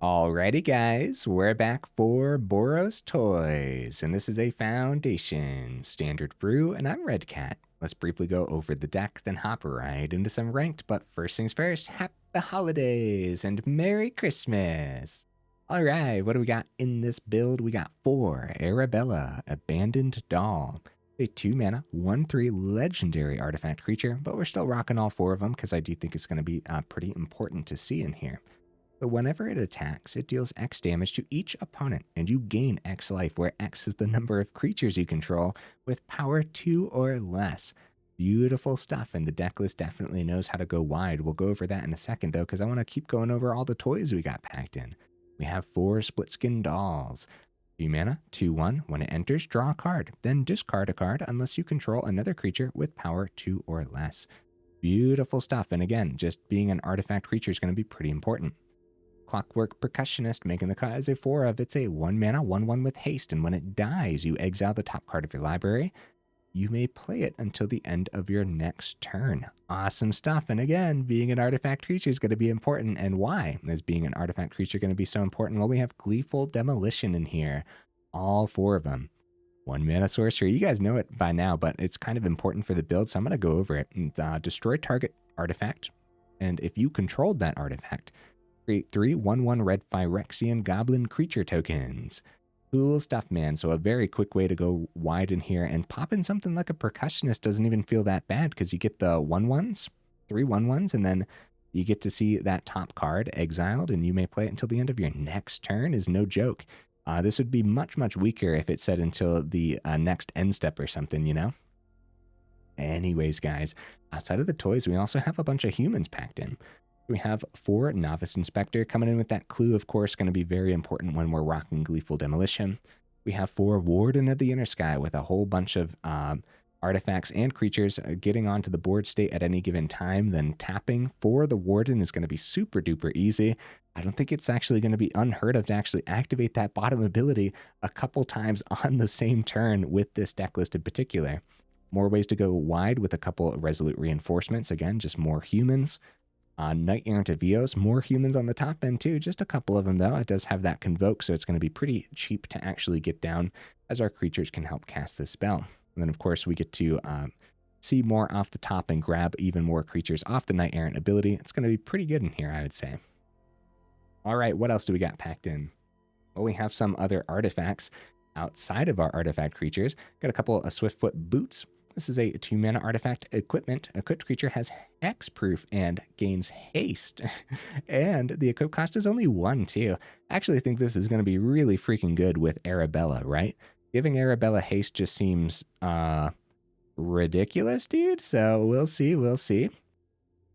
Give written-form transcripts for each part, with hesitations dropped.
Alrighty guys, we're back for Boros Toys, and this is a Foundation Standard Brew, and I'm Red Cat. Let's briefly go over the deck, then hop right into some ranked, but first things first, happy holidays and Merry Christmas! Alright, what do we got in this build? We got 4 Arabella, Abandoned Doll, a 2-mana, 1/3 legendary artifact creature, but we're still rocking all 4 of them because I do think it's going to be pretty important to see in here. But whenever it attacks, it deals X damage to each opponent, and you gain X life, where X is the number of creatures you control with power 2 or less. Beautiful stuff, and the deck list definitely knows how to go wide. We'll go over that in a second, though, because I want to keep going over all the toys we got packed in. We have 4 Splitskin Dolls. 2 mana, 2/1. When it enters, draw a card, then discard a card unless you control another creature with power 2 or less. Beautiful stuff, and again, just being an artifact creature is going to be pretty important. Clockwork Percussionist, making the cut as a 4 of. It's a 1 mana, 1/1 with haste, and when it dies, you exile the top card of your library. You may play it until the end of your next turn. Awesome stuff, and again, being an artifact creature is going to be important, and why is being an artifact creature going to be so important? Well, we have Gleeful Demolition in here, all 4 of them. 1 mana sorcery, you guys know it by now, but it's kind of important for the build, so I'm going to go over it. And, destroy target artifact, and if you controlled that artifact, create 3 1/1 red Phyrexian goblin creature tokens. Cool stuff, man. So a very quick way to go wide in here, and popping something like a Percussionist doesn't even feel that bad because you get the 1/1s, 3 1/1s, and then you get to see that top card exiled, and you may play it until the end of your next turn. Is no joke. This would be much, much weaker if it said until the next end step or something, you know? Anyways, guys, outside of the toys, we also have a bunch of humans packed in. We have 4 Novice Inspector coming in with that clue, of course, going to be very important when we're rocking Gleeful Demolition. We have 4 Warden of the Inner Sky with a whole bunch of artifacts and creatures getting onto the board state at any given time. Then tapping for the Warden is going to be super duper easy. I don't think it's actually going to be unheard of to actually activate that bottom ability a couple times on the same turn with this deck list in particular. More ways to go wide with a couple of Resolute Reinforcements. Again, just more humans. Knight-Errant of Eos, more humans on the top end too, just a couple of them though. It does have that Convoke, so it's going to be pretty cheap to actually get down, as our creatures can help cast this spell. And then of course we get to see more off the top and grab even more creatures off the Knight-Errant ability. It's going to be pretty good in here, I would say. All right, what else do we got packed in? Well, we have some other artifacts outside of our artifact creatures. Got a couple of Swiftfoot Boots. This is a 2 mana artifact equipment. Equipped creature has hexproof and gains haste. And the equip cost is only 1 too. I actually think this is going to be really freaking good with Arabella, right? Giving Arabella haste just seems ridiculous, dude. So we'll see.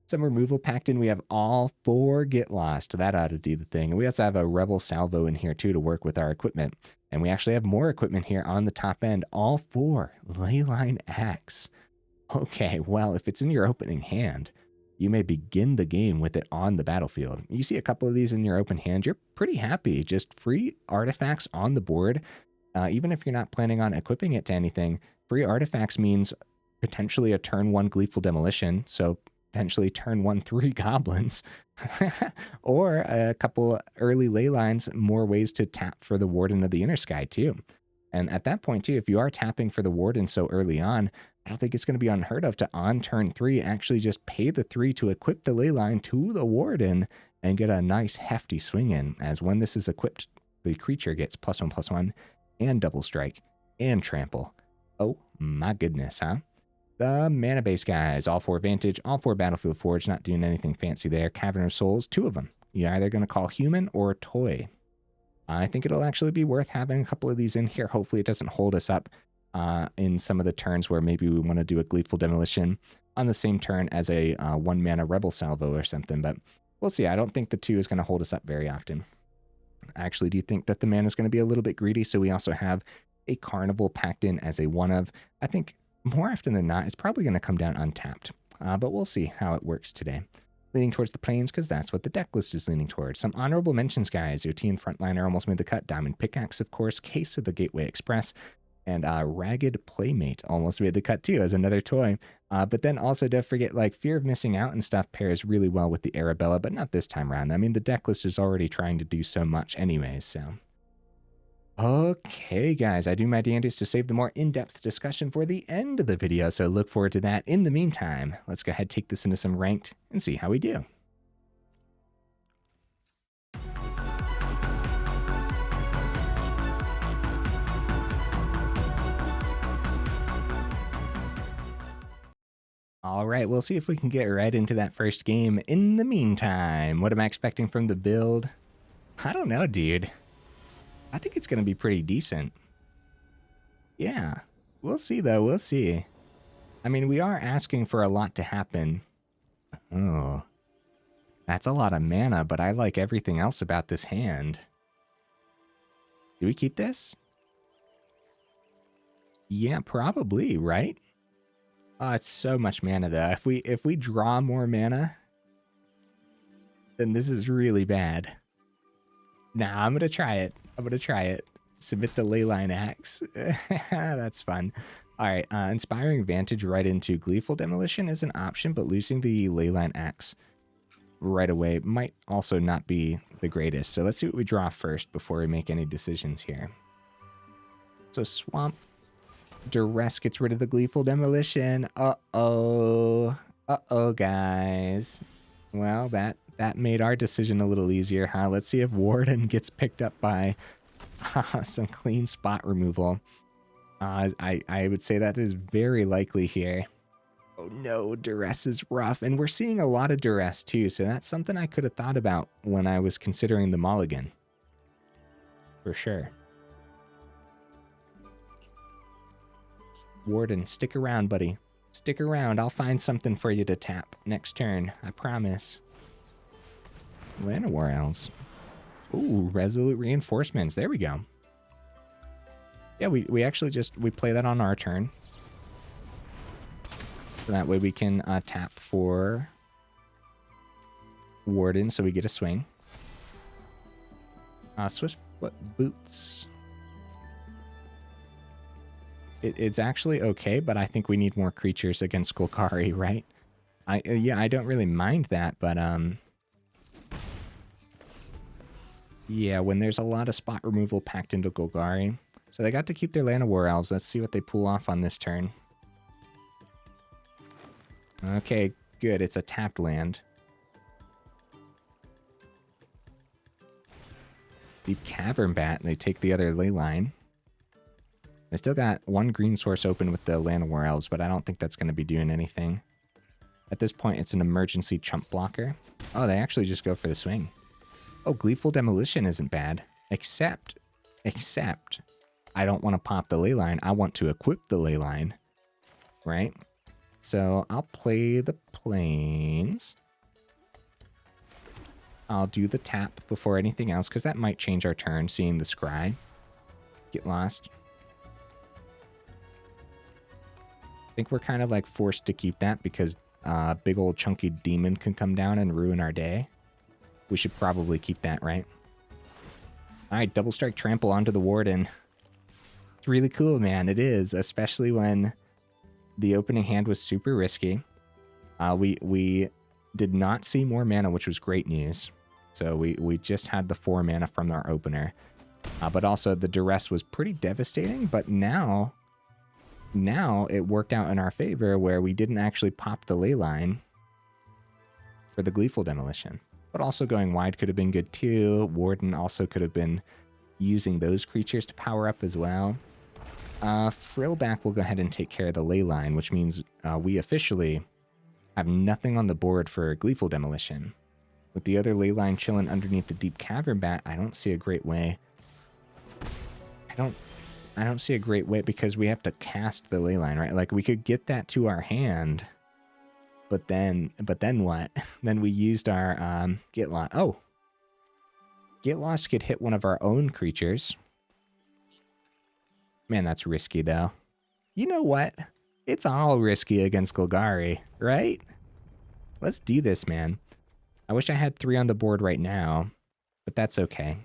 Some removal packed in. We have all 4 Get Lost. That ought to do the thing. And we also have a Rebel Salvo in here too to work with our equipment. And we actually have more equipment here on the top end. All 4 Leyline Axe. Okay, well, if it's in your opening hand, you may begin the game with it on the battlefield. You see a couple of these in your open hand, you're pretty happy. Just free artifacts on the board. Even if you're not planning on equipping it to anything, free artifacts means potentially a turn 1 Gleeful Demolition. So potentially turn 1 3 goblins, or a couple early ley lines, more ways to tap for the Warden of the Inner Sky too. And at that point too, if you are tapping for the Warden so early on, I don't think it's going to be unheard of to on turn 3 actually just pay the 3 to equip the ley line to the Warden and get a nice hefty swing in, as when this is equipped, the creature gets +1/+1 and double strike and trample. Oh my goodness, huh? The mana base guys, all 4 Vantage, all 4 Battlefield Forge, not doing anything fancy there. Cavern of Souls, 2 of them. You're either going to call human or toy. I think it'll actually be worth having a couple of these in here. Hopefully it doesn't hold us up in some of the turns where maybe we want to do a Gleeful Demolition on the same turn as a 1 mana Rebel Salvo or something, but we'll see. I don't think the 2 is going to hold us up very often. I actually do think that the mana is going to be a little bit greedy, so we also have a Carnival packed in as a 1 of. I think more often than not, it's probably going to come down untapped, but we'll see how it works today. Leaning towards the plains because that's what the deck list is leaning towards. Some honorable mentions, guys. OT and Frontliner almost made the cut. Diamond Pickaxe, of course. Case of the Gateway Express. And Ragged Playmate almost made the cut too as another toy. But then also don't forget, like, Fear of Missing Out and stuff pairs really well with the Arabella, but not this time around. I mean, the deck list is already trying to do so much anyways, so. Okay, guys, I do my damnedest to save the more in-depth discussion for the end of the video, so look forward to that. In the meantime, let's go ahead, take this into some ranked, and see how we do. All right, we'll see if we can get right into that first game. In the meantime, what am I expecting from the build? I don't know, dude. I think it's going to be pretty decent. Yeah, we'll see, though. We'll see. I mean, we are asking for a lot to happen. Oh, that's a lot of mana, but I like everything else about this hand. Do we keep this? Yeah, probably, right? Oh, it's so much mana, though. If we draw more mana, then this is really bad. Nah, I'm gonna try it. I'm gonna try it. Submit the Leyline Axe. That's fun. All right, Inspiring Vantage right into Gleeful Demolition is an option, but losing the Leyline Axe right away might also not be the greatest. So let's see what we draw first before we make any decisions here. So Swamp. Duress gets rid of the Gleeful Demolition. Uh-oh. Uh-oh, guys. Well, that made our decision a little easier, huh? Let's see if Warden gets picked up by some clean spot removal. I would say that is very likely here. Oh no, Duress is rough. And we're seeing a lot of Duress too, so that's something I could have thought about when I was considering the mulligan. For sure. Warden, stick around, buddy. Stick around. I'll find something for you to tap next turn. I promise. Llanowar Elves. Ooh, Resolute Reinforcements. There we go. Yeah, we actually we play that on our turn. So that way we can tap for Warden, so we get a swing. Swiftfoot Boots. It's actually okay, but I think we need more creatures against Golgari, right? Yeah, I don't really mind that, but yeah, when there's a lot of spot removal packed into Golgari. So they got to keep their Llanowar Elves. Let's see what they pull off on this turn. Okay, good. It's a tapped land. Deep Cavern Bat, and they take the other Leyline. They still got one green source open with the Llanowar Elves, but I don't think that's going to be doing anything. At this point, it's an emergency chump blocker. Oh, they actually just go for the swing. Oh, Gleeful Demolition isn't bad. Except, I don't want to pop the Leyline. I want to equip the Leyline, right? So I'll play the Plains. I'll do the tap before anything else, because that might change our turn, seeing the Scry. Get lost. I think we're kind of like forced to keep that because big old chunky demon can come down and ruin our day. We should probably keep that, right? All right, double strike trample onto the Warden. It's really cool, man. It is, especially when the opening hand was super risky. We did not see more mana, which was great news. So we just had the 4 mana from our opener. But also the Duress was pretty devastating, but now it worked out in our favor where we didn't actually pop the Leyline for the Gleeful Demolition. But also going wide could have been good too. Warden also could have been using those creatures to power up as well. Frillback will go ahead and take care of the Leyline, which means we officially have nothing on the board for Gleeful Demolition. With the other Leyline chilling underneath the Deep Cavern Bat, I don't see a great way. I don't see a great way because we have to cast the Leyline, right? Like we could get that to our hand, but then what? Then we used our Get Lost. Oh, Get Lost could hit one of our own creatures. Man, that's risky though. You know what? It's all risky against Golgari, right? Let's do this, man. I wish I had 3 on the board right now, but that's okay.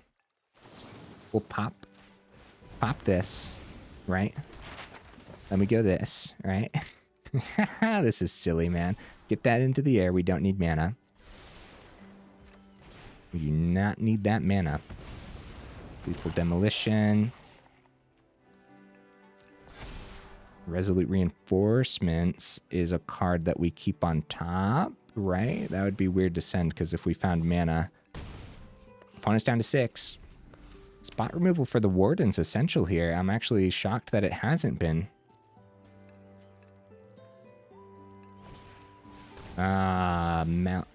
We'll pop this, right? Let me go this, right? This is silly, man. Get that into the air. We don't need mana. We do not need that mana. Gleeful Demolition. Resolute Reinforcements is a card that we keep on top, right? That would be weird to send, because if we found mana... Opponent's down to 6. Spot removal for the Warden's essential here. I'm actually shocked that it hasn't been.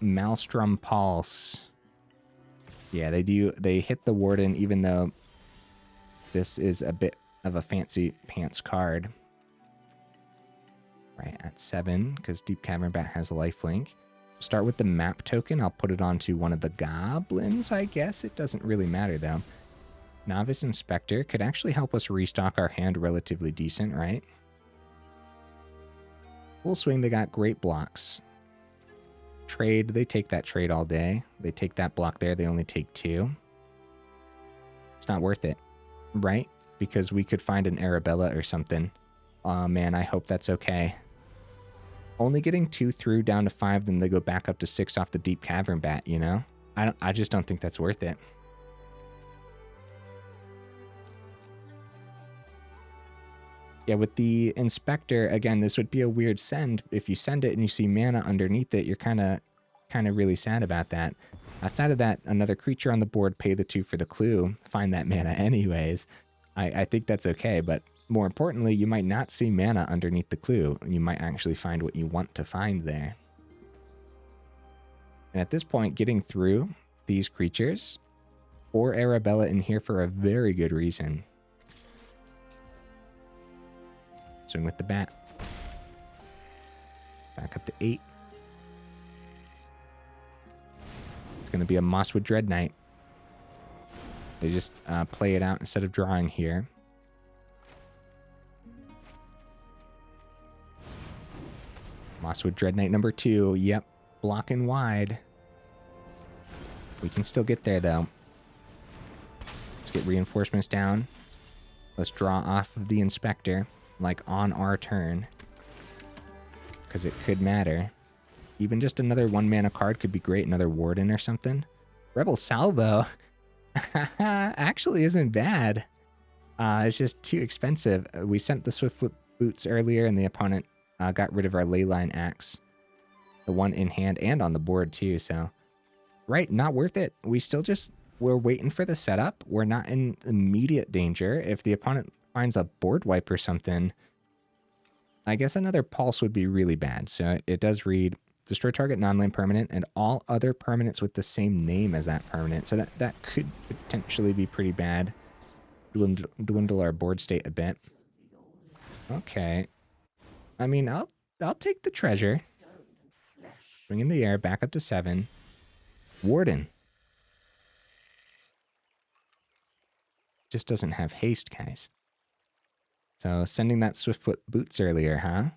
Maelstrom Pulse. Yeah, they hit the Warden, even though this is a bit of a fancy pants card. Right, at 7, because Deep Cavern Bat has a lifelink. Start with the map token. I'll put it onto one of the goblins, I guess. It doesn't really matter, though. Novice Inspector could actually help us restock our hand relatively decent, right? Full swing, they got great blocks. Trade, they take that trade all day. They take that block there, they only take 2. It's not worth it, right? Because we could find an Arabella or something. Oh man, I hope that's okay. Only getting 2 through down to 5, then they go back up to 6 off the Deep Cavern Bat, you know? I just don't think that's worth it. Yeah, with the Inspector, again, this would be a weird send. If you send it and you see mana underneath it, you're kind of really sad about that. Outside of that, another creature on the board, pay the 2 for the clue, find that mana anyways. I think that's okay, but more importantly, you might not see mana underneath the clue. You might actually find what you want to find there. And at this point, getting through these creatures, or Arabella in here for a very good reason. Swing with the bat. Back up to 8. It's going to be a Mosswood Dread Knight. They just play it out instead of drawing here. Mosswood Dread Knight number 2. Yep, blocking wide. We can still get there, though. Let's get reinforcements down. Let's draw off of the Inspector, like on our turn. Because it could matter. Even just another 1-mana card could be great. Another Warden or something. Rebel Salvo actually isn't bad. It's just too expensive. We sent the Swiftfoot Boots earlier, and the opponent got rid of our Leyline Axe. The one in hand and on the board, too, so... Right, not worth it. We're waiting for the setup. We're not in immediate danger. If the opponent finds a board wipe or something, I guess another Pulse would be really bad. So it does read, destroy target non-land permanent and all other permanents with the same name as that permanent. So that could potentially be pretty bad. Dwindle our board state a bit. Okay. I mean, I'll take the treasure. Bring in the air, back up to 7. Warden. Just doesn't have haste, guys. So sending that Swiftfoot Boots earlier, huh?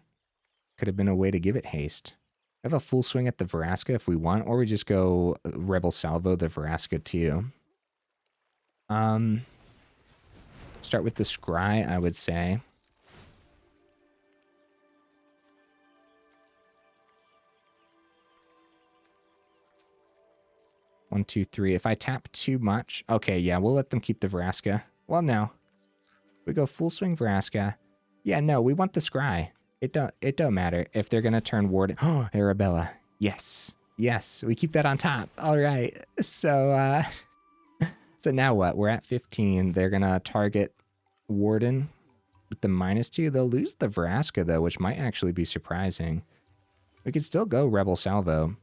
Could have been a way to give it haste. I have a full swing at the Vraska if we want, or we just go Rebel Salvo the Vraska too. Start with the Scry, I would say. One, two, three. If I tap too much... Okay, yeah, we'll let them keep the Vraska. Well, no. We go full swing Vraska. Yeah, no, we want the Scry. It don't matter if they're going to turn Warden. Oh, Arabella. Yes. Yes, we keep that on top. All right. So, so now what? We're at 15. They're going to target Warden with the -2. They'll lose the Vraska, though, which might actually be surprising. We could still go Rebel Salvo.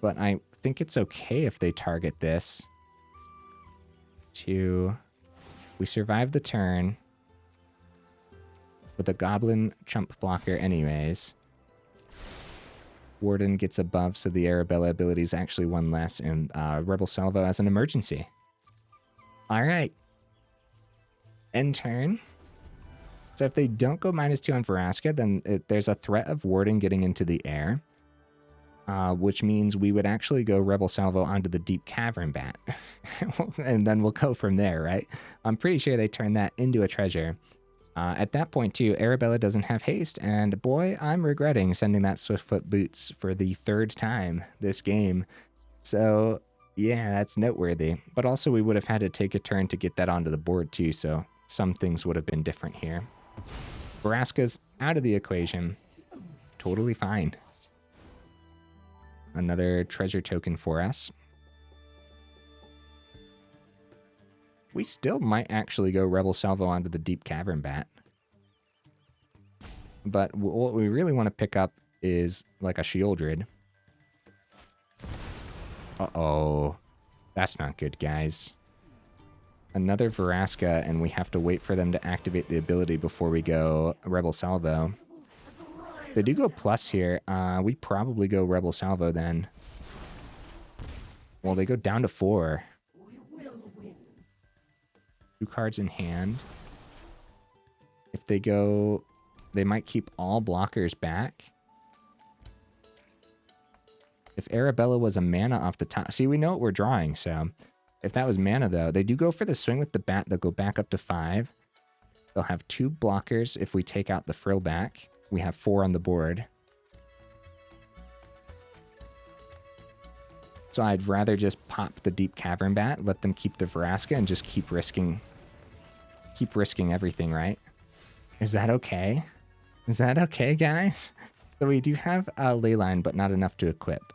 But I think it's okay if they target this. 2. We survive the turn with a Goblin Chump blocker anyways. Warden gets above, so the Arabella ability is actually 1 less, and Rebel Salvo as an emergency. Alright. End turn. So if they don't go -2 on Vraska, then there's a threat of Warden getting into the air. Which means we would actually go Rebel Salvo onto the Deep Cavern Bat. And then we'll go from there, right? I'm pretty sure they turn that into a treasure. At that point, too, Arabella doesn't have haste, and boy, I'm regretting sending that Swiftfoot Boots for the 3rd time this game. So, yeah, that's noteworthy. But also, we would have had to take a turn to get that onto the board, too, so some things would have been different here. Vraska's out of the equation. Totally fine. Another treasure token for us. We still might actually go Rebel Salvo onto the Deep Cavern Bat. But what we really want to pick up is like a Shieldred. Uh-oh. That's not good, guys. Another Vraska, and we have to wait for them to activate the ability before we go Rebel Salvo. They do go plus here. We probably go Rebel Salvo then. Well, they go down to 4. 2 cards in hand. If they go, they might keep all blockers back. If Arabella was a mana off the top, see, we know what we're drawing, so if that was mana, though, they do go for the swing with the bat. They'll go back up to 5. They'll have 2 blockers if we take out the frill back. We have 4 on the board. So I'd rather just pop the Deep Cavern Bat, let them keep the Vraska, and just keep risking everything, right? Is that okay? Is that okay, guys? So we do have a Leyline, but not enough to equip.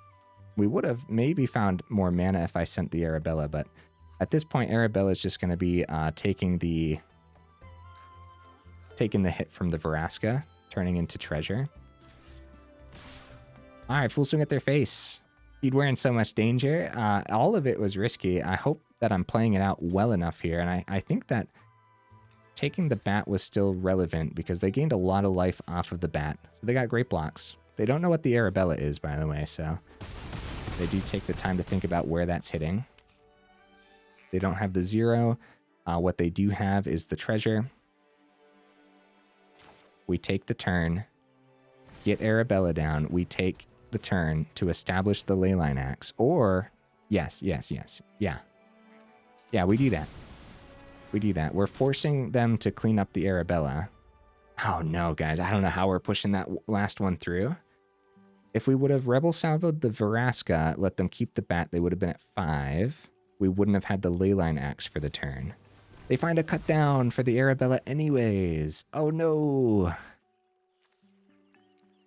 We would have maybe found more mana if I sent the Arabella, but at this point, Arabella is just going to be taking the hit from the Vraska, turning into treasure. All right, full swing at their face. You'd wearing so much danger. All of it was risky. I hope that I'm playing it out well enough here, and I think that taking the bat was still relevant because they gained a lot of life off of the bat. So they got great blocks. They don't know what the Arabella is, by the way, so they do take the time to think about where that's hitting. They don't have the 0. What they do have is the treasure. We take the turn, get Arabella down. We take the turn to establish the Leyline Axe. Or, yes. Yeah, we do that. We do that. We're forcing them to clean up the Arabella. Oh no, guys. I don't know how we're pushing that last one through. If we would have Rebel Salvoed the Vraska, let them keep the bat, they would have been at 5. We wouldn't have had the Leyline Axe for the turn. They find a cut down for the Arabella anyways. Oh no.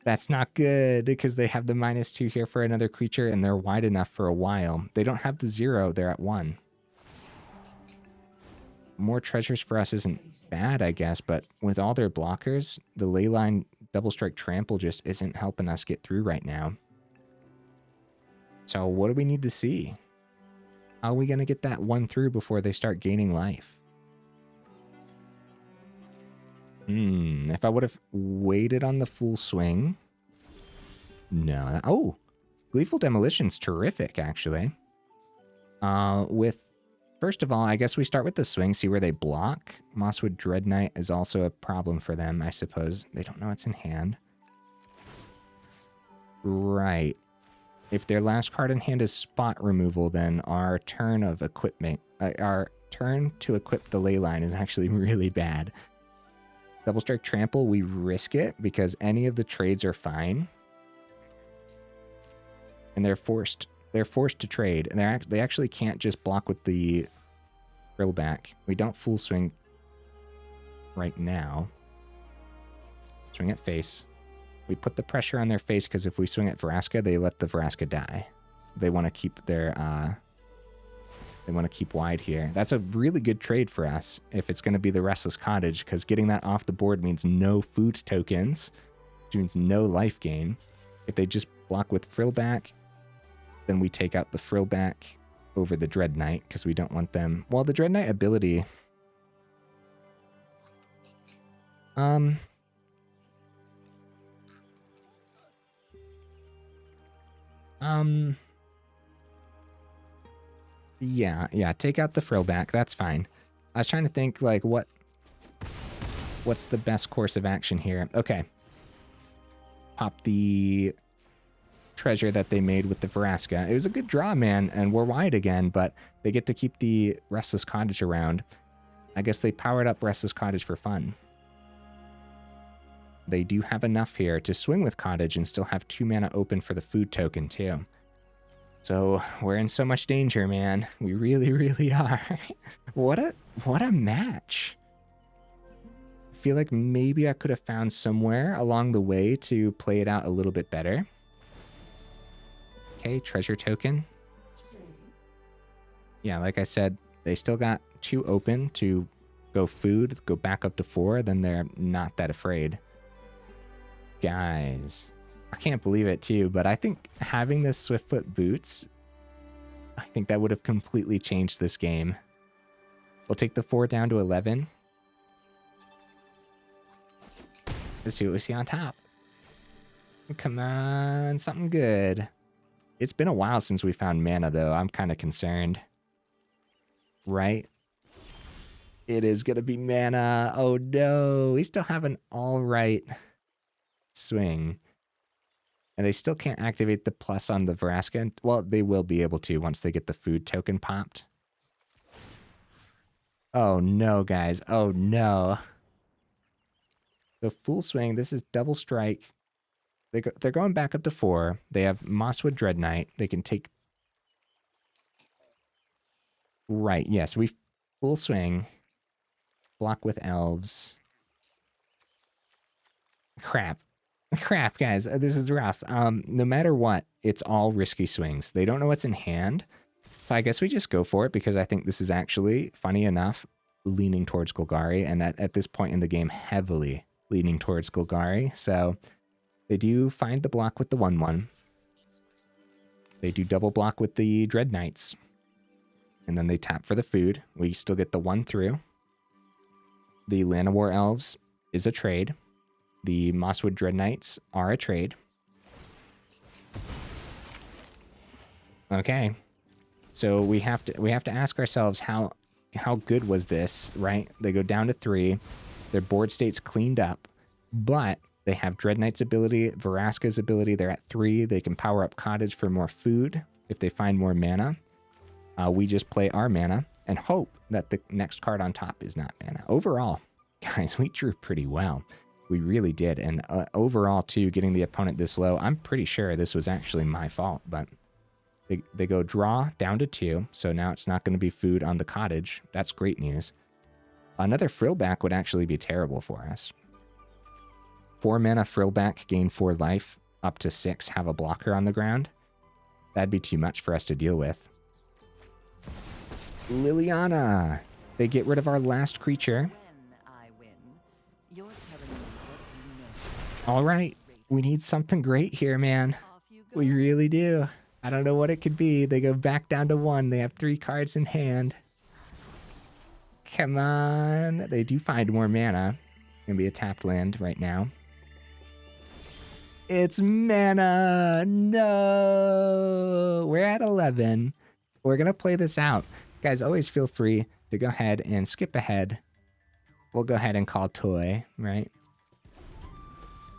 That's not good because they have the -2 here for another creature and they're wide enough for a while. They don't have the 0, they're at 1. More treasures for us isn't bad, I guess, but with all their blockers, the Leyline Double Strike Trample just isn't helping us get through right now. So what do we need to see? How are we going to get that one through before they start gaining life? If I would have waited on the full swing. No. Oh, Gleeful Demolition's terrific, actually. First of all, I guess we start with the swing, see where they block. Mosswood Dread Knight is also a problem for them, I suppose. They don't know it's in hand. Right. If their last card in hand is spot removal, then our turn of equipment, our turn to equip the Leyline is actually really bad. Double Strike Trample, we risk it because any of the trades are fine. And they're forced to trade, and they actually can't just block with the frill back. We don't full swing right now. Swing at face. We put the pressure on their face because if we swing at Vraska, they let the Vraska die. They want to keep their they want to keep wide here. That's a really good trade for us if it's going to be the Restless Cottage, because getting that off the board means no food tokens, which means no life gain. If they just block with frill back, then we take out the frill back over the Dread Knight because we don't want them. Well, the Dread Knight ability. Yeah, take out the frill back. That's fine. I was trying to think like what's the best course of action here. Okay. Pop the treasure that they made with the Vraska. It was a good draw, man, and we're wide again, but they get to keep the Restless Cottage around. I guess they powered up Restless Cottage for fun. they do have enough here to swing with Cottage and still have 2 mana open for the food token too. So we're in so much danger, man. We really, really are. What a match. I feel like maybe I could have found somewhere along the way to play it out a little bit better. Okay, treasure token. Yeah, like I said, they still got 2 open to go food, go back up to 4, then they're not that afraid. Guys, I can't believe it too, but I think having this Swiftfoot Boots, I think that would have completely changed this game. We'll take the 4 down to 11. Let's see what we see on top. Come on, something good. It's been a while since we found mana, though. I'm kind of concerned. Right? It is going to be mana. Oh, no. We still have an all right swing. And they still can't activate the plus on the Vraska. Well, they will be able to once they get the food token popped. Oh, no, guys. Oh, no. The full swing. This is double strike. They're going back up to 4. They have Mosswood Dread Knight. They can take... Right, yes. We full swing. Block with elves. Crap. Crap, guys. This is rough. No matter what, it's all risky swings. They don't know what's in hand. So I guess we just go for it because I think this is actually, funny enough, leaning towards Golgari. And at this point in the game, heavily leaning towards Golgari. So they do find the block with the 1/1. They do double block with the Dread Knights. And then they tap for the food. We still get the 1 through. The Llanowar Elves is a trade. The Mosswood Dread Knights are a trade. Okay. So we have to ask ourselves how good was this, right? They go down to 3. Their board state's cleaned up, but they have Dread Knight's ability, Vraska's ability. They're at 3. They can power up Cottage for more food if they find more mana. We just play our mana and hope that the next card on top is not mana. Overall, guys, we drew pretty well. We really did. And overall, too, getting the opponent this low, I'm pretty sure this was actually my fault. But they go draw down to 2. So now it's not going to be food on the Cottage. That's great news. Another Frillback would actually be terrible for us. 4 mana Frillback, gain 4 life, up to 6, have a blocker on the ground. That'd be too much for us to deal with. Liliana. They get rid of our last creature. All right. We need something great here, man. We really do. I don't know what it could be. They go back down to 1. They have 3 cards in hand. Come on. They do find more mana. Gonna be a tapped land right now. It's mana. No. We're at 11. We're gonna play this out. Guys, always feel free to go ahead and skip ahead. We'll go ahead and call toy, right?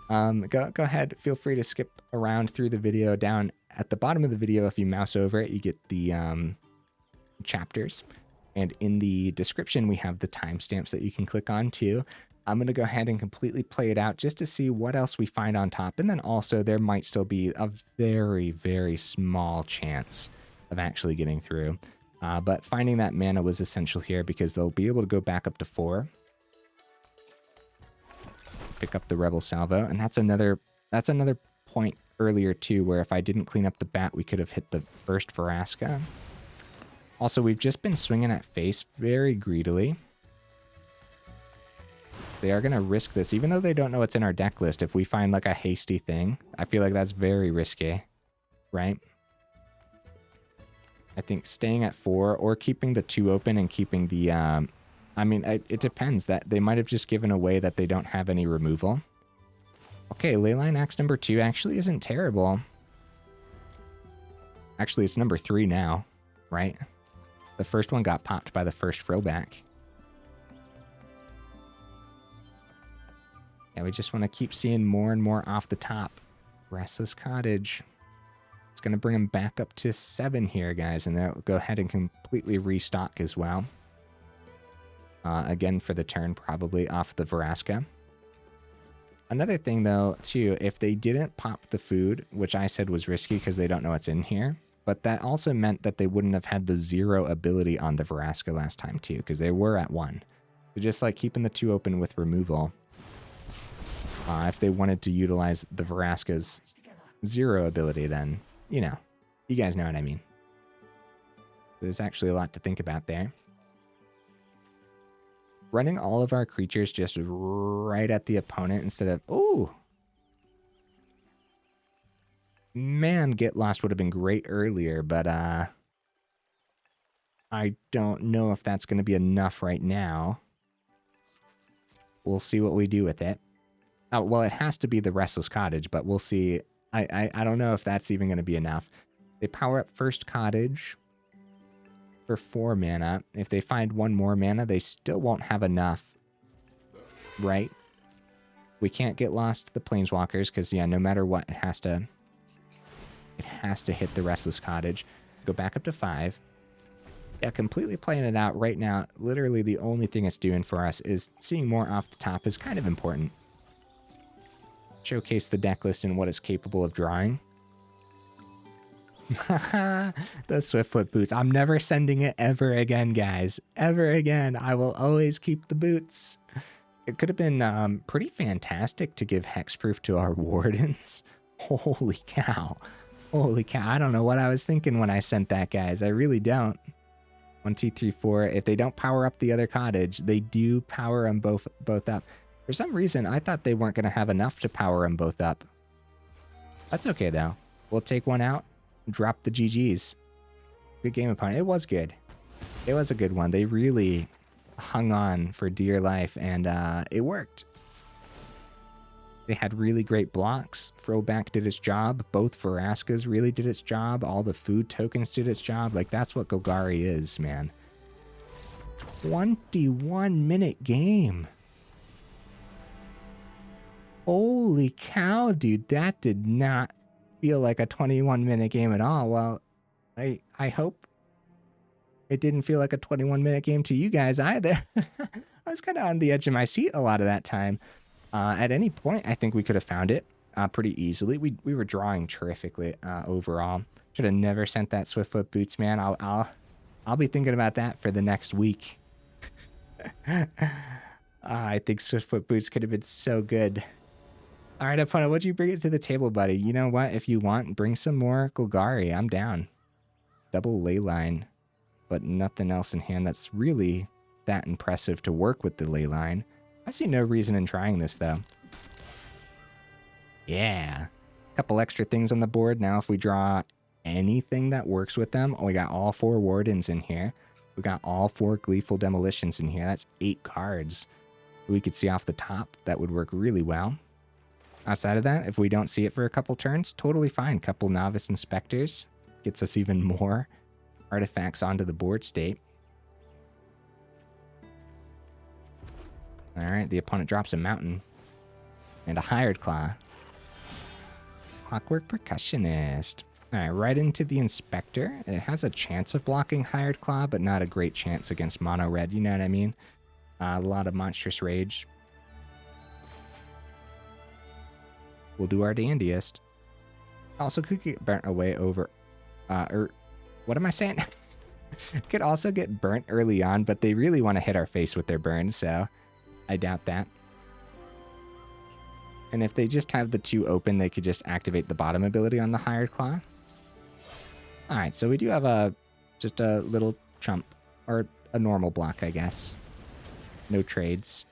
Go ahead. Feel free to skip around through the video. Down at the bottom of the video, if you mouse over it, you get the chapters. And in the description, we have the timestamps that you can click on too. I'm going to go ahead and completely play it out just to see what else we find on top. And then also there might still be a very, very small chance of actually getting through. But finding that mana was essential here because they'll be able to go back up to 4. Pick up the Rebel Salvo. And that's another point earlier too, where if I didn't clean up the bat, we could have hit the first Vraska. Also, we've just been swinging at face very greedily. They are going to risk this, even though they don't know what's in our deck list. If we find like a hasty thing, I feel like that's very risky, right? I think staying at 4 or keeping the 2 open and keeping the... I mean, it depends. That they might have just given away that they don't have any removal. Okay, Leyline Axe number 2 actually isn't terrible. Actually, it's number 3 now, right? The first one got popped by the first Frillback. Yeah, we just want to keep seeing more and more off the top. Restless Cottage. It's going to bring them back up to 7 here, guys, and they'll go ahead and completely restock as well. Again, for the turn, probably off the Vraska. Another thing, though, too, if they didn't pop the food, which I said was risky because they don't know what's in here, but that also meant that they wouldn't have had the 0 ability on the Vraska last time, too, because they were at 1. So just like keeping the 2 open with removal, if they wanted to utilize the Vraska's 0 ability, then, you know, you guys know what I mean. There's actually a lot to think about there. Running all of our creatures just right at the opponent instead of... Ooh! Man, Get Lost would have been great earlier, but I don't know if that's going to be enough right now. We'll see what we do with it. Oh, well, it has to be the Restless Cottage, but we'll see. I don't know if that's even going to be enough. They power up First Cottage for 4 mana. If they find 1 more mana, they still won't have enough, right? We can't get lost to the Planeswalkers because, yeah, no matter what, it has to hit the Restless Cottage. Go back up to 5. Yeah, completely playing it out right now. Literally the only thing it's doing for us is seeing more off the top is kind of important. Showcase the deck list and what it's capable of drawing. The Swiftfoot Boots. I'm never sending it ever again, guys. Ever again. I will always keep the boots. It could have been pretty fantastic to give hexproof to our Wardens. Holy cow. Holy cow. I don't know what I was thinking when I sent that, guys. I really don't. 1, 2, 3, 4. If they don't power up the other cottage, they do power them both up. For some reason, I thought they weren't going to have enough to power them both up. That's okay, though. We'll take one out. Drop the GGs. Good game, opponent. It was good. It was a good one. They really hung on for dear life, and it worked. They had really great blocks. Throwback did its job. Both Vraskas really did its job. All the food tokens did its job. Like, that's what Golgari is, man. 21-minute game. Holy cow, dude. That did not feel like a 21-minute game at all. Well, I hope it didn't feel like a 21-minute game to you guys either. I was kind of on the edge of my seat a lot of that time. At any point, I think we could have found it pretty easily. We were drawing terrifically overall. Should have never sent that Swiftfoot Boots, man. I'll be thinking about that for the next week. I think Swiftfoot Boots could have been so good. All right, opponent, what'd you bring it to the table, buddy? You know what? If you want, bring some more Golgari. I'm down. Double Leyline, but nothing else in hand that's really that impressive to work with the Leyline. I see no reason in trying this, though. Yeah. Couple extra things on the board. Now, if we draw anything that works with them, we got all 4 Wardens in here. We got all 4 Gleeful Demolitions in here. That's 8 cards. We could see off the top. That would work really well. Outside of that, if we don't see it for a couple turns, totally fine. Couple Novice Inspectors. Gets us even more artifacts onto the board state. Alright, the opponent drops a Mountain. And a Hired Claw. Clockwork Percussionist. Alright, right into the Inspector. It has a chance of blocking Hired Claw, but not a great chance against Mono Red, you know what I mean? A lot of Monstrous Rage. We'll do our dandiest. Also could get burnt away over... what am I saying? Could also get burnt early on, but they really want to hit our face with their burn, so I doubt that. And if they just have the 2 open, they could just activate the bottom ability on the Hired Claw. Alright, so we do have just a little chump, or a normal block, I guess. No trades.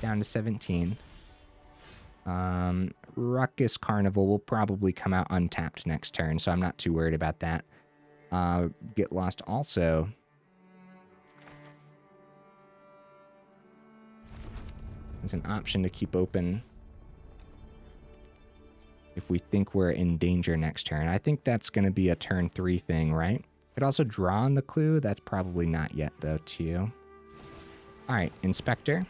Down to 17. Raucous Carnival will probably come out untapped next turn, so I'm not too worried about that. Get Lost also. There's an option to keep open if we think we're in danger next turn. I think that's going to be a turn 3 thing, right? Could also draw on the clue. That's probably not yet, though, too. Alright, Inspector.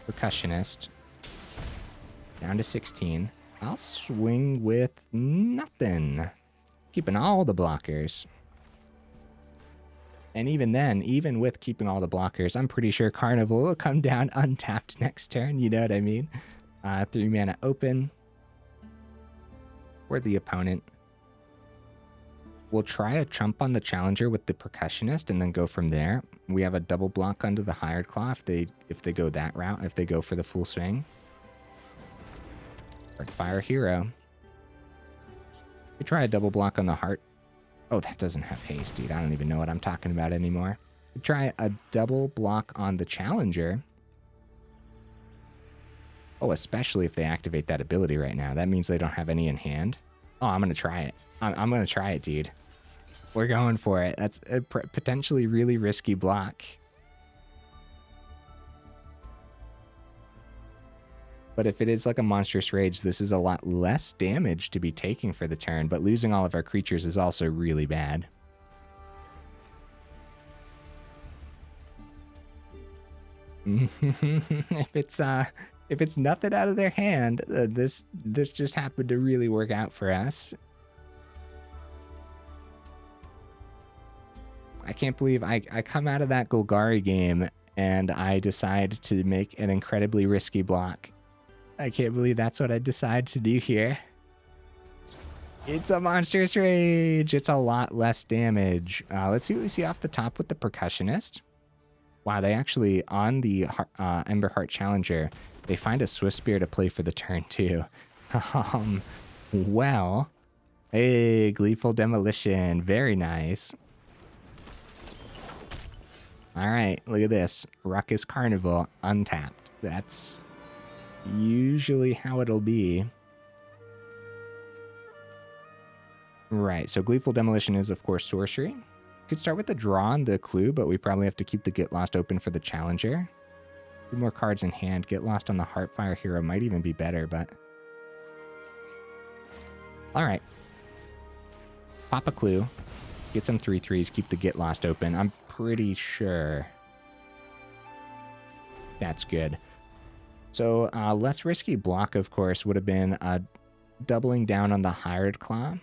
Percussionist. Down to 16. I'll swing with nothing. Keeping all the blockers. And even then, even with keeping all the blockers, I'm pretty sure Carnival will come down untapped next turn. You know what I mean? 3 mana open. For the opponent. We'll try a chump on the challenger with the percussionist and then go from there. We have a double block onto the hired claw if they go that route, if they go for the full swing. Or fire hero. We try a double block on the heart. Oh, that doesn't have haste, dude. I don't even know what I'm talking about anymore. We try a double block on the challenger. Oh, especially if they activate that ability right now. That means they don't have any in hand. Oh, I'm going to try it. I'm going to try it, dude. We're going for it. That's a potentially really risky block. But if it is like a monstrous rage, this is a lot less damage to be taking for the turn, but losing all of our creatures is also really bad. If it's nothing out of their hand, this just happened to really work out for us. I can't believe I come out of that Golgari game and I decide to make an incredibly risky block. I can't believe that's what I decide to do here. It's a monstrous rage. It's a lot less damage. Let's see what we see off the top with the percussionist. Wow, they actually, on the Emberheart Challenger, they find a Swift Spear to play for the turn too. Well, hey, Gleeful Demolition. Very nice. All right, look at this. Raucous Carnival, untapped. That's usually how it'll be. Right, so Gleeful Demolition is, of course, sorcery. Could start with the draw on the clue, but we probably have to keep the Get Lost open for the challenger. 2 more cards in hand. Get Lost on the Heartfire hero might even be better, but... Alright. Pop a clue. Get some 3/3s, keep the Get Lost open. I'm pretty sure that's good. So less risky block, of course, would have been doubling down on the Hired Claw,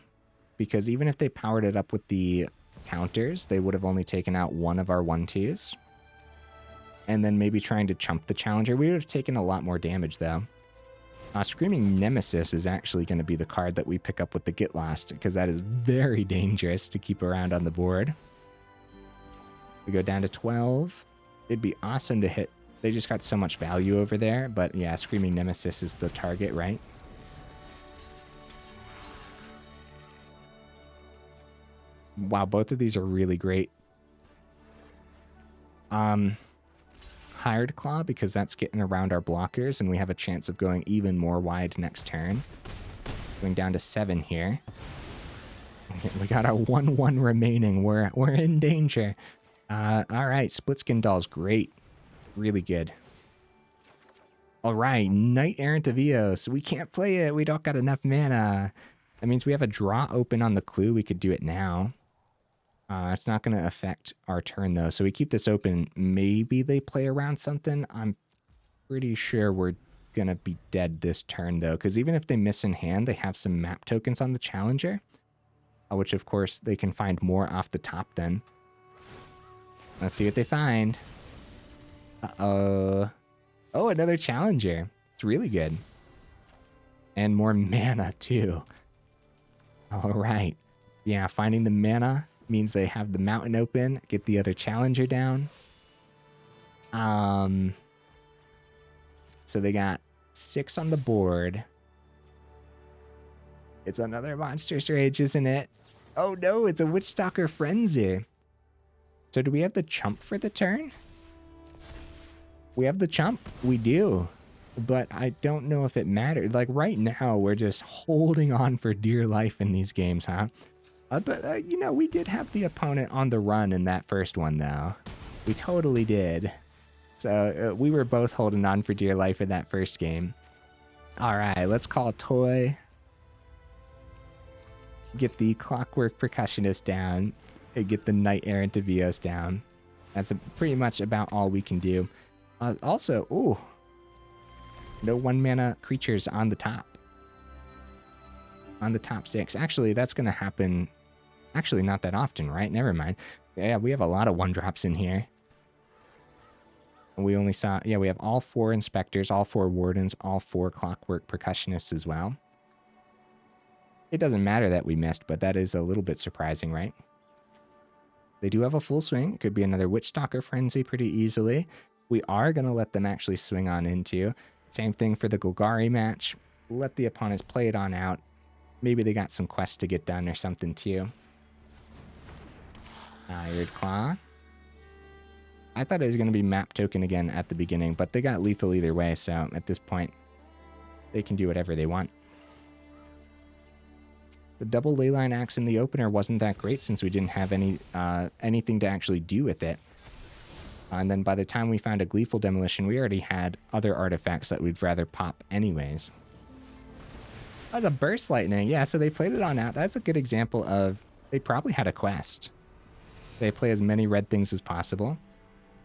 because even if they powered it up with the counters, they would have only taken out one of our 1/2s. And then maybe trying to chump the challenger. We would have taken a lot more damage, though. Screaming Nemesis is actually going to be the card that we pick up with the Get Lost, because that is very dangerous to keep around on the board. We go down to 12. It'd be awesome to hit. They just got so much value over there, but yeah, Screaming Nemesis is the target, right? Wow, both of these are really great. Hired Claw, because that's getting around our blockers, and we have a chance of going even more wide next turn. Going down to 7 here. We got our 1/1 remaining. We're in danger. All right, Splitskin Doll's great. Really good. All right, Knight-Errant of Eos. We can't play it. We don't got enough mana. That means we have a draw open on the clue. We could do it now. It's not going to affect our turn, though. So we keep this open. Maybe they play around something. I'm pretty sure we're going to be dead this turn, though. Because even if they miss in hand, they have some map tokens on the challenger. Which, of course, they can find more off the top then. Let's see what they find. Uh-oh. Oh, another challenger. It's really good. And more mana, too. All right. Yeah, finding the mana means they have the mountain open, get the other challenger down. So they got 6 on the board. It's another Monstrous Rage, isn't it? Oh no, it's a Witchstalker Frenzy. So do we have the chump for the turn? We have the chump. We do. But I don't know if it mattered. Like right now, we're just holding on for dear life in these games, huh? But, you know, we did have the opponent on the run in that first one, though. We totally did. So we were both holding on for dear life in that first game. All right, let's call Toy. Get the Clockwork Percussionist down. And get the Knight-Errant of Eos down. That's pretty much about all we can do. Also, ooh. No 1-mana creatures on the top. On the top 6. Actually, that's going to happen... Actually, not that often, right? Never mind. Yeah, we have a lot of 1-drops in here. We only saw, yeah, we have all 4 Inspectors, all 4 Wardens, all 4 Clockwork Percussionists as well. It doesn't matter that we missed, but that is a little bit surprising, right? They do have a full swing. It could be another Witchstalker Frenzy pretty easily. We are going to let them actually swing on into. Same thing for the Golgari match. Let the opponents play it on out. Maybe they got some quests to get done or something too. Iron Claw. I thought it was going to be map token again at the beginning, but they got lethal either way, so at this point, they can do whatever they want. The double Leyline Axe in the opener wasn't that great since we didn't have anything to actually do with it. And then by the time we found a Gleeful Demolition, we already had other artifacts that we'd rather pop anyways. Oh, the Burst Lightning. Yeah, so they played it on out. That's a good example of they probably had a quest. They play as many red things as possible.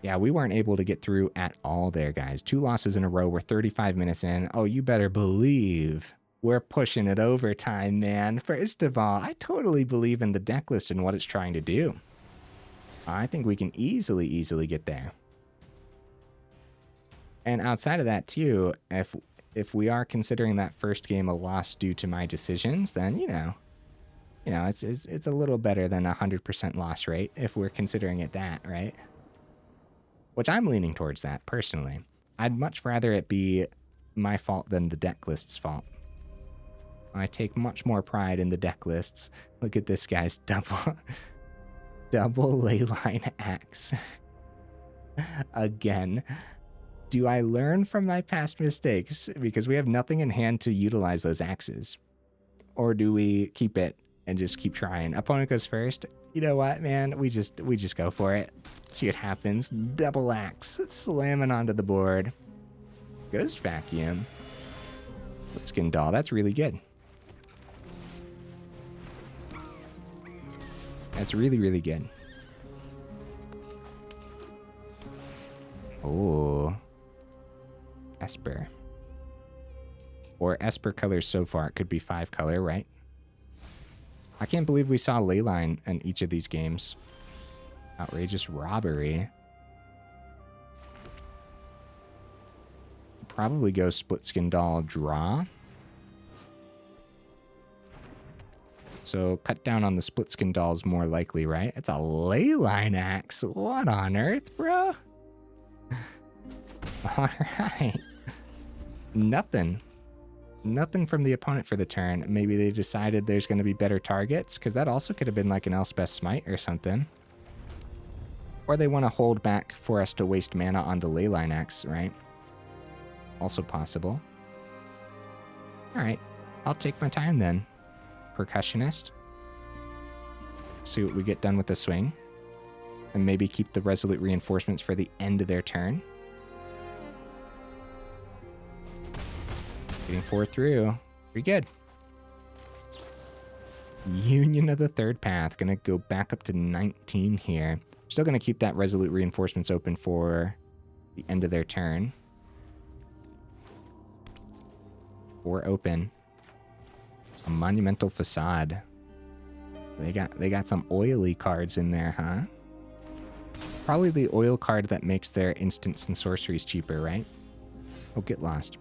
Yeah, we weren't able to get through at all there, guys. 2 losses in a row. We're 35 minutes in. Oh, you better believe we're pushing it overtime, man. First of all, I totally believe in the deck list and what it's trying to do. I think we can easily get there. And outside of that, too, if we are considering that first game a loss due to my decisions, then, you know, it's a little better than 100% loss rate if we're considering it that, right? Which I'm leaning towards that, personally. I'd much rather it be my fault than the deck list's fault. I take much more pride in the deck lists. Look at this guy's double Leyline Axe. Again. Do I learn from my past mistakes? Because we have nothing in hand to utilize those axes. Or do we keep it and just keep trying? Opponent goes first. You know what, man? We just go for it. See what happens. Double axe. Slamming onto the board. Ghost Vacuum. Splitskin Doll. That's really good. That's really good. Oh. Esper. Or Esper colors so far. It could be 5 color, right? I can't believe we saw Leyline in each of these games. Outrageous Robbery. Probably go Splitskin Doll draw. So cut down on the Splitskin Dolls more likely, right? It's a Leyline Axe. What on earth, bro? All right. Nothing from the opponent for the turn. Maybe they decided there's going to be better targets, because that also could have been like an Elspeth Smite or something. Or they want to hold back for us to waste mana on the Leyline Axe, right? Also possible. Alright, I'll take my time then. Percussionist. See what we get done with the swing. And maybe keep the Resolute Reinforcements for the end of their turn. Getting 4 through. Pretty good. Union of the Third Path. Gonna go back up to 19 here. Still gonna keep that Resolute Reinforcements open for the end of their turn. 4 open. A Monumental Facade. They got some oily cards in there, huh? Probably the oil card that makes their instants and sorceries cheaper, right? Oh, Get Lost.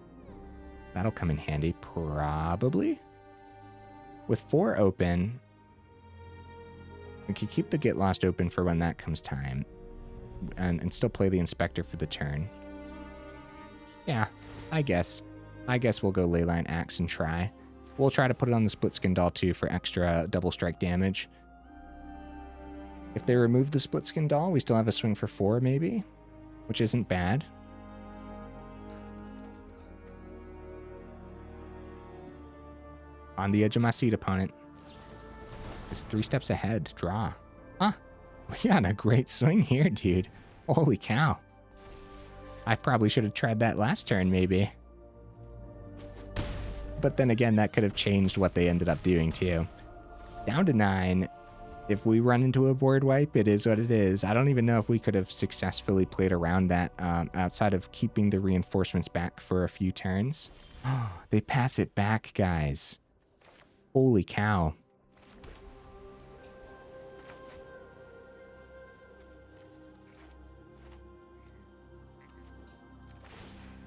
That'll come in handy, probably. With 4 open, we could keep the Get Lost open for when that comes time. And still play the Inspector for the turn. Yeah, I guess we'll go Leyline Axe and try. We'll try to put it on the Splitskin Doll too for extra double strike damage. If they remove the Splitskin Doll, we still have a swing for 4 maybe, which isn't bad. On the edge of my seat, opponent. It's 3 steps ahead. Draw. Huh. We got a great swing here, dude. Holy cow. I probably should have tried that last turn, maybe. But then again, that could have changed what they ended up doing, too. Down to 9. If we run into a board wipe, it is what it is. I don't even know if we could have successfully played around that outside of keeping the reinforcements back for a few turns. They pass it back, guys. Holy cow.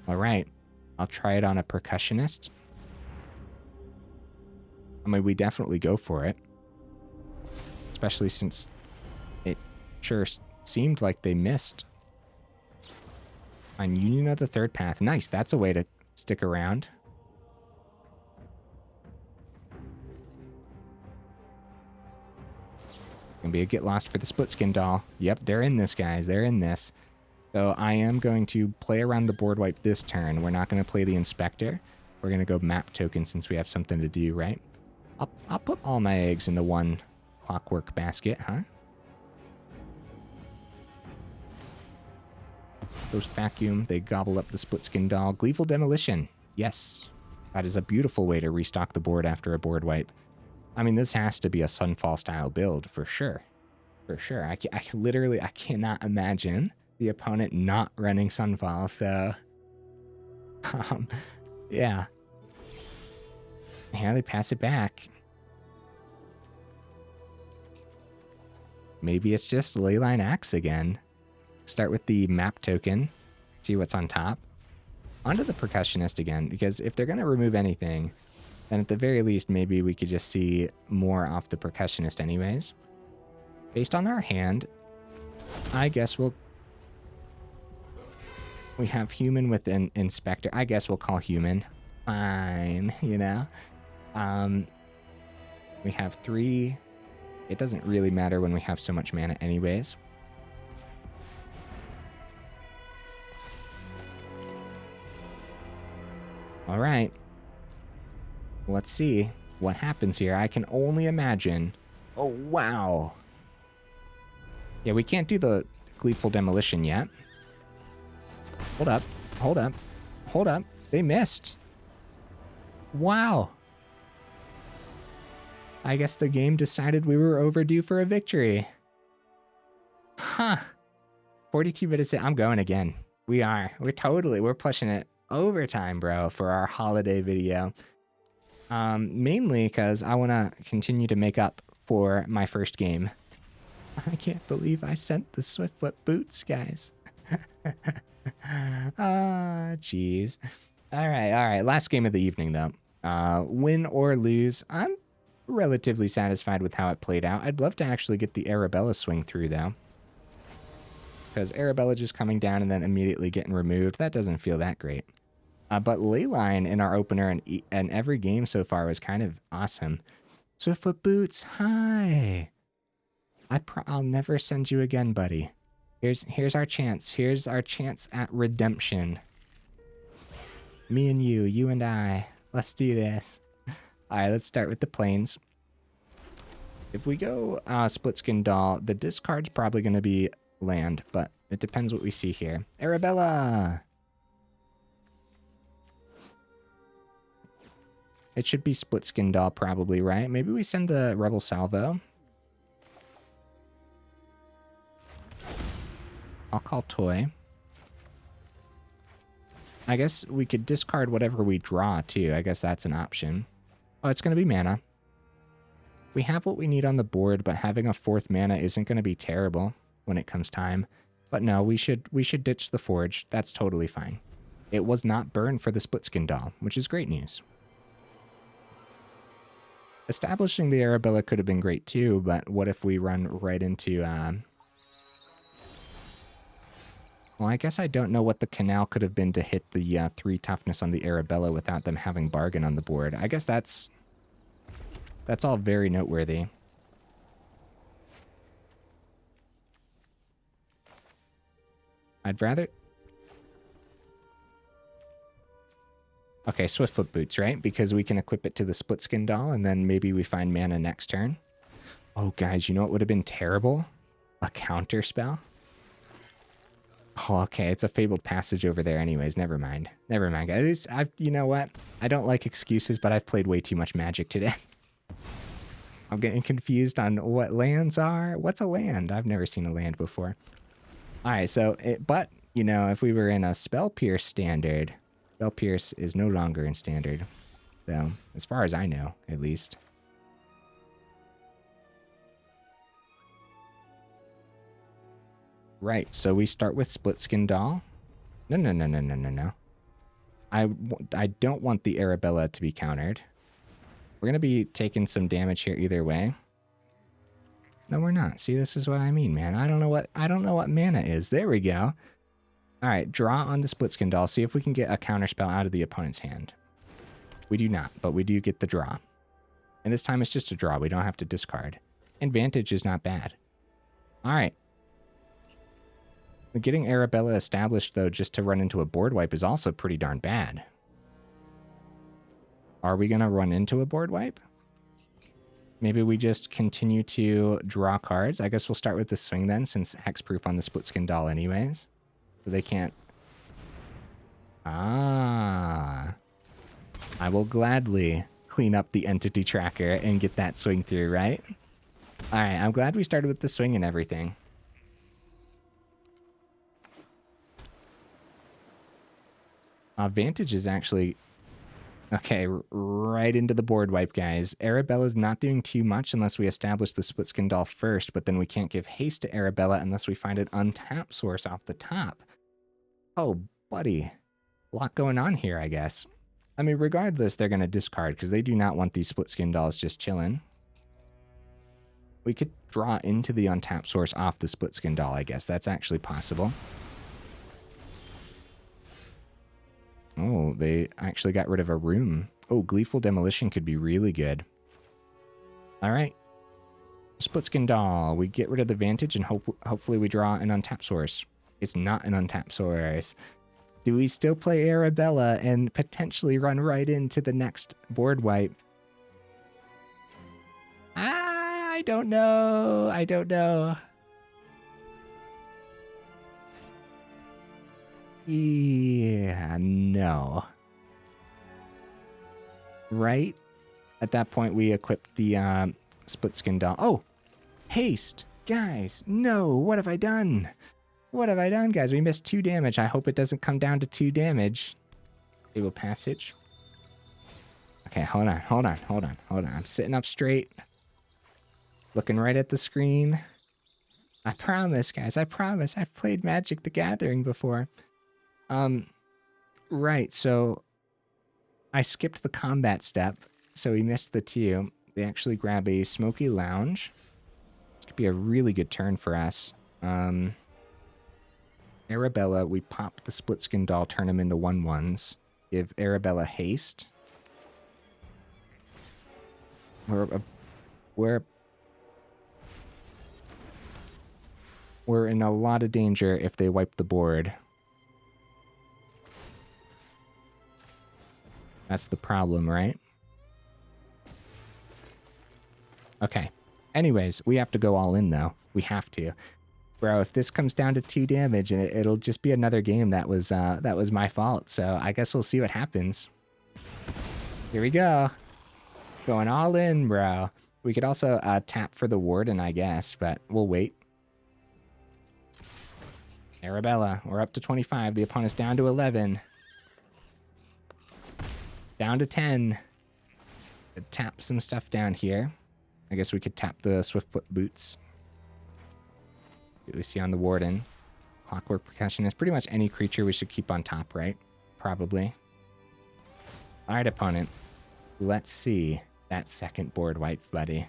All right. I'll try it on a Percussionist. I mean, we definitely go for it. Especially since it sure seemed like they missed. On Union of the Third Path. Nice, that's a way to stick around. Gonna be a get lost for the Splitskin Doll. Yep, they're in this, guys. They're in this. So I am going to play around the board wipe this turn. We're not going to play the Inspector. We're going to go map token since we have something to do, right? I'll put all my eggs into one Clockwork basket, huh? Those vacuum, they gobble up the Splitskin Doll. Gleeful Demolition. Yes. That is a beautiful way to restock the board after a board wipe. I mean, this has to be a Sunfall style build, for sure. For sure. I literally, I cannot imagine the opponent not running Sunfall, so... yeah. Yeah, they pass it back. Maybe it's just Leyline Axe again. Start with the map token. See what's on top. Onto the Percussionist again, because if they're going to remove anything, then at the very least, maybe we could just see more off the Percussionist anyways. Based on our hand, I guess we have human with an Inspector. I guess we'll call human. Fine, you know? We have 3. It doesn't really matter when we have so much mana anyways. All right. Let's see what happens here. I can only imagine. Oh, wow. Yeah, we can't do the Gleeful Demolition yet. Hold up. Hold up. Hold up. They missed. Wow. I guess the game decided we were overdue for a victory. Huh. 42 minutes in. I'm going again. We are. We're pushing it overtime, bro, for our holiday video. Mainly because I want to continue to make up for my first game. I can't believe I sent the Swiftfoot Boots, guys. Ah, jeez. All right. Last game of the evening, though. Win or lose, I'm relatively satisfied with how it played out. I'd love to actually get the Arabella swing through, though. Because Arabella just coming down and then immediately getting removed, that doesn't feel that great. But Leyline in our opener and every game so far was kind of awesome. Swiftfoot Boots, hi. I'll never send you again, buddy. Here's our chance. Here's our chance at redemption. Me and you and I. Let's do this. All right, let's start with the plains. If we go Splitskin Doll, the discard's probably going to be land, but it depends what we see here. Arabella! It should be Splitskin Doll probably, right? Maybe we send the Rebel Salvo. I'll call Toy. I guess we could discard whatever we draw, too. I guess that's an option. Oh, it's going to be mana. We have what we need on the board, but having a 4th mana isn't going to be terrible when it comes time. But no, we should ditch the Forge. That's totally fine. It was not burned for the Splitskin Doll, which is great news. Establishing the Arabella could have been great too, but what if we run right into... Well, I guess I don't know what the canal could have been to hit the 3 toughness on the Arabella without them having bargain on the board. I guess that's all very noteworthy. I'd rather... Okay, Swiftfoot Boots, right? Because we can equip it to the Splitskin Doll, and then maybe we find mana next turn. Oh, guys, you know what would have been terrible? A counter spell? Oh, okay, it's a Fabled Passage over there anyways. Never mind. Never mind, guys. You know what? I don't like excuses, but I've played way too much Magic today. I'm getting confused on what lands are. What's a land? I've never seen a land before. All right, so... But, you know, if we were in a Spell Pierce standard... Spell Pierce is no longer in standard. So, as far as I know, at least. Right, so we start with Splitskin Doll. No. I don't want the Arabella to be countered. We're going to be taking some damage here either way. No, we're not. See, this is what I mean, man. I don't know what mana is. There we go. All right, draw on the Splitskin Doll. See if we can get a counterspell out of the opponent's hand. We do not, but we do get the draw. And this time it's just a draw. We don't have to discard. And Vantage is not bad. All right. Getting Arabella established, though, just to run into a board wipe is also pretty darn bad. Are we going to run into a board wipe? Maybe we just continue to draw cards. I guess we'll start with the swing then, since hexproof on the Splitskin Doll anyways. So they can't... Ah. I will gladly clean up the entity tracker and get that swing through, right? All right, I'm glad we started with the swing and everything. Vantage is actually... Okay, right into the board wipe, guys. Arabella's not doing too much unless we establish the Splitskin Doll first, but then we can't give haste to Arabella unless we find an untapped source off the top. Oh, buddy. A lot going on here, I guess. I mean, regardless, they're going to discard because they do not want these Splitskin Dolls just chilling. We could draw into the untapped source off the Splitskin Doll, I guess. That's actually possible. Oh, they actually got rid of a room. Oh, Gleeful Demolition could be really good. All right. Splitskin Doll. We get rid of the Vantage and hopefully we draw an untapped source. It's not an untapped source. Do we still play Arabella and potentially run right into the next board wipe? I don't know. I don't know. Yeah, no. Right? At that point, we equipped the Splitskin Doll. Oh! Haste! Guys, no! What have I done? What have I done, guys? We missed 2 damage. I hope it doesn't come down to 2 damage. Able passage. Okay, hold on. I'm sitting up straight. Looking right at the screen. I promise, guys. I promise. I've played Magic the Gathering before. Right, so I skipped the combat step, so we missed the 2. They actually grab a Smoky Lounge. This could be a really good turn for us. Arabella, we pop the Splitskin Doll, turn them into 1/1s. Give Arabella haste. We're in a lot of danger if they wipe the board. That's the problem, right? Okay. Anyways, we have to go all in, though. We have to. Bro, if this comes down to 2 damage, it'll just be another game that was my fault. So I guess we'll see what happens. Here we go. Going all in, bro. We could also tap for the Warden, I guess, but we'll wait. Arabella, we're up to 25. The opponent's down to 11. Down to 10. Tap some stuff down here. I guess we could tap the Swiftfoot Boots. What do we see on the Warden? Clockwork Percussionist. Pretty much any creature we should keep on top, right? Probably. All right, opponent. Let's see that second board wipe, buddy.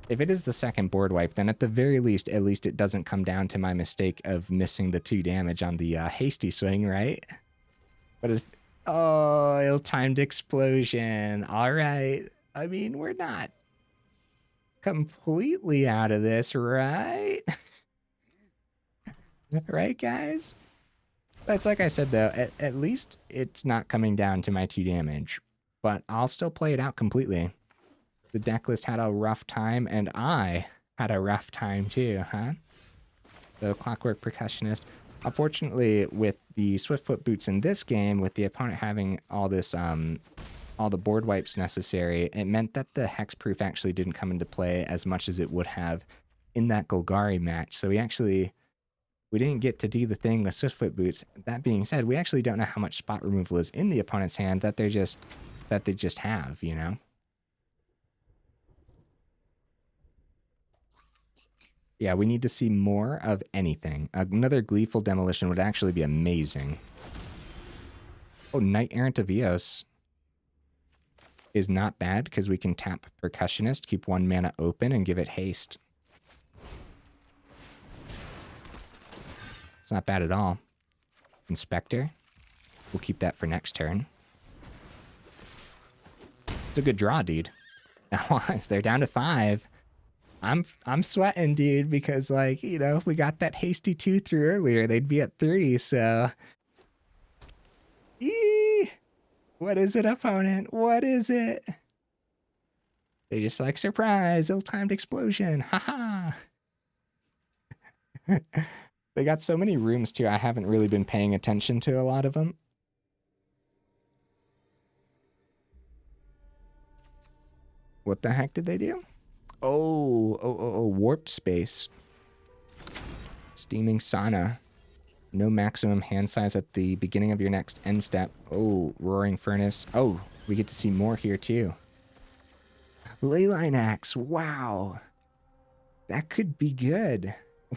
If it is the second board wipe, then at the very least, at least it doesn't come down to my mistake of missing the 2 damage on the hasty swing, right? But if... Oh, ill-timed explosion. All right. I mean, we're not completely out of this, right? Right, guys? That's like I said, though. At least it's not coming down to my 2 damage. But I'll still play it out completely. The deck list had a rough time, and I had a rough time too, huh? The Clockwork Percussionist. Unfortunately, with the Swiftfoot Boots in this game, with the opponent having all this, all the board wipes necessary, it meant that the hexproof actually didn't come into play as much as it would have in that Golgari match. So we didn't get to do the thing with Swiftfoot Boots. That being said, we actually don't know how much spot removal is in the opponent's hand that they just have, you know? Yeah, we need to see more of anything. Another Gleeful Demolition would actually be amazing. Oh, Knight-Errant of Eos is not bad because we can tap Percussionist, keep 1 mana open, and give it haste. It's not bad at all. Inspector. We'll keep that for next turn. It's a good draw, dude. That was. They're down to 5. I'm sweating, dude, because, like, you know, if we got that hasty 2 through earlier, they'd be at 3, so... Eee! What is it, opponent? What is it? They just like, surprise, ill-timed explosion. Haha. They got so many rooms, too. I haven't really been paying attention to a lot of them. What the heck did they do? Oh, warped space. Steaming sauna. No maximum hand size at the beginning of your next end step. Oh, roaring furnace. Oh, we get to see more here too. Leyline Axe. Wow. That could be good.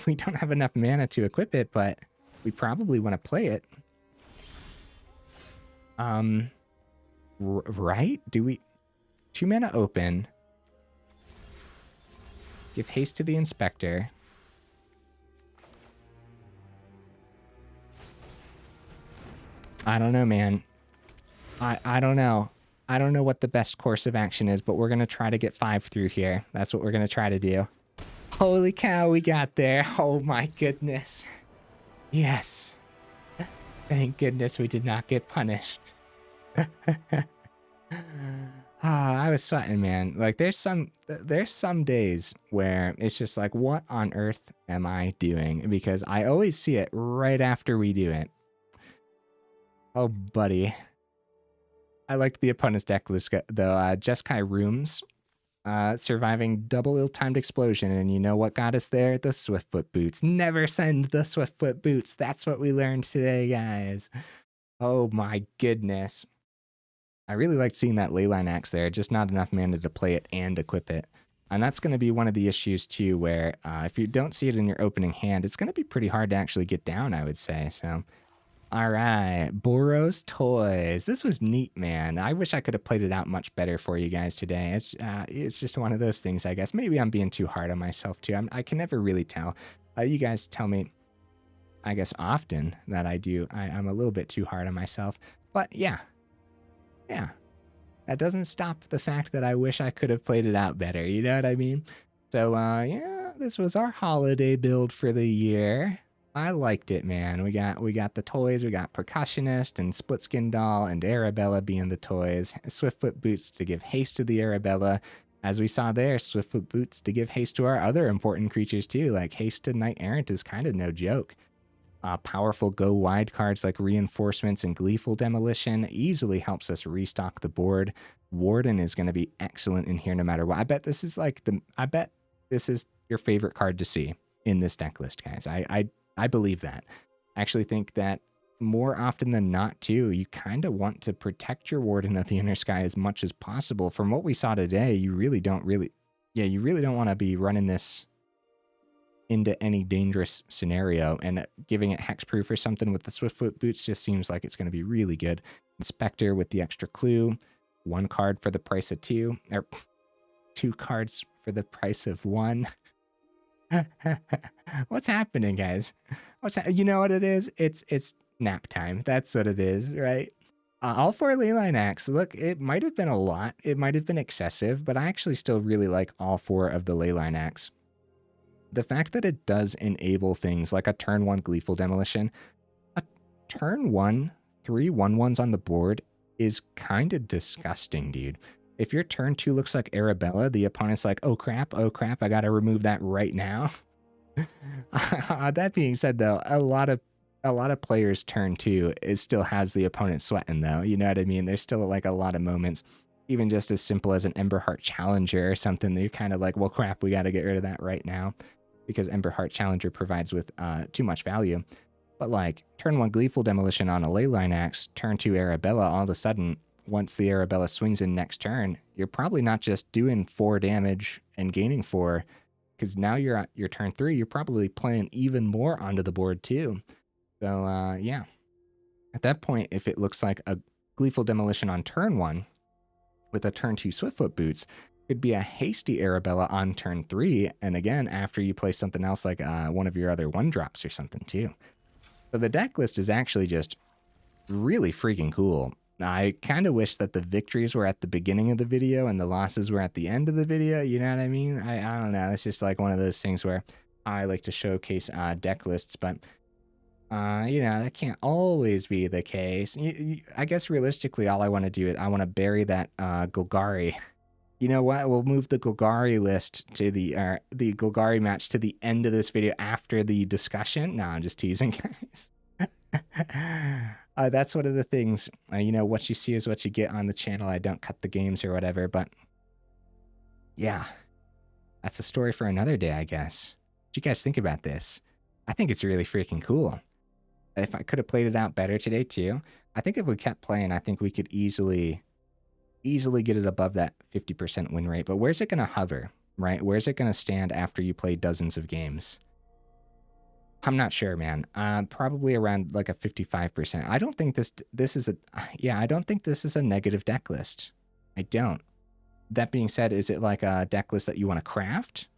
We don't have enough mana to equip it, but we probably want to play it. Right? Do we... 2 mana open. Give haste to the Inspector. I don't know, man. I don't know. I don't know what the best course of action is, but we're going to try to get 5 through here. That's what we're going to try to do. Holy cow, we got there. Oh my goodness. Yes. Thank goodness we did not get punished. I was sweating, man. Like, there's some days where it's just like, what on earth am I doing? Because I always see it right after we do it. Oh, buddy. I liked the opponent's deck list, though. Jeskai Rooms, surviving double ill-timed explosion, and you know what got us there? The Swiftfoot Boots. Never send the Swiftfoot Boots. That's what we learned today, guys. Oh my goodness. I really liked seeing that Leyline Axe there, just not enough mana to play it and equip it. And that's going to be one of the issues, too, where if you don't see it in your opening hand, it's going to be pretty hard to actually get down, I would say. So, all right, Boros Toys. This was neat, man. I wish I could have played it out much better for you guys today. It's just one of those things, I guess. Maybe I'm being too hard on myself, too. I can never really tell. You guys tell me, I guess, often that I'm a little bit too hard on myself. But, yeah. Yeah, that doesn't stop the fact that I wish I could have played it out better, you know what I mean? So, yeah, this was our holiday build for the year. I liked it, man. We got the toys, we got Percussionist and Splitskin Doll and Arabella being the toys. Swiftfoot Boots to give haste to the Arabella. As we saw there, Swiftfoot Boots to give haste to our other important creatures too, like haste to Knight-Errant is kind of no joke. Powerful go wide cards like Reinforcements and Gleeful Demolition easily helps us restock the board. Warden is going to be excellent in here no matter what. I bet this is your favorite card to see in this deck list, guys. I believe that. I actually think that more often than not, too, you kind of want to protect your Warden of the Inner Sky as much as possible. From what we saw today, you really don't want to be running this into any dangerous scenario, and giving it hexproof or something with the Swiftfoot Boots just seems like it's going to be really good. Inspector with the extra clue, 1 card for the price of 2, or 2 cards for the price of 1. What's happening, guys? You know what it is? It's nap time. That's what it is, right? All 4 Leyline Axe. Look, it might have been a lot. It might have been excessive, but I actually still really like all 4 of the Leyline Axe. The fact that it does enable things like a turn 1 Gleeful Demolition, a turn 1, 3 1/1s on the board is kind of disgusting, dude. If your turn 2 looks like Arabella, the opponent's like, oh crap, I gotta remove that right now. That being said, though, a lot of players' turn 2 still has the opponent sweating, though. You know what I mean? There's still like a lot of moments, even just as simple as an Emberheart Challenger or something, that you're kind of like, well, crap, we gotta get rid of that right now, because Emberheart Challenger provides with too much value. But like, turn 1 Gleeful Demolition on a Leyline Axe, turn 2 Arabella, all of a sudden, once the Arabella swings in next turn, you're probably not just doing 4 damage and gaining 4, because now you're at your turn 3, you're probably playing even more onto the board too. So, yeah. At that point, if it looks like a Gleeful Demolition on turn 1 with a turn 2 Swiftfoot Boots, could be a hasty Arabella on turn 3, and again, after you play something else like one of your other 1-drops or something too. So the deck list is actually just really freaking cool. I kind of wish that the victories were at the beginning of the video and the losses were at the end of the video, you know what I mean? I don't know, it's just like one of those things where I like to showcase deck lists, but you know, that can't always be the case. I guess realistically, all I want to do is I want to bury that Golgari. You know what? We'll move the Golgari list to the Golgari match to the end of this video after the discussion. No, I'm just teasing, guys. That's one of the things. You know, what you see is what you get on the channel. I don't cut the games or whatever, but yeah, that's a story for another day, I guess. What do you guys think about this? I think it's really freaking cool. If I could have played it out better today too, I think if we kept playing, I think we could easily get it above that 50% win rate. But where's it going to hover, right? Where's it going to stand after you play dozens of games? I'm not sure, man. Probably around like a 55%. I don't think this is a, yeah, I don't think this is a negative deck list. I don't. That being said, is it like a deck list that you want to craft?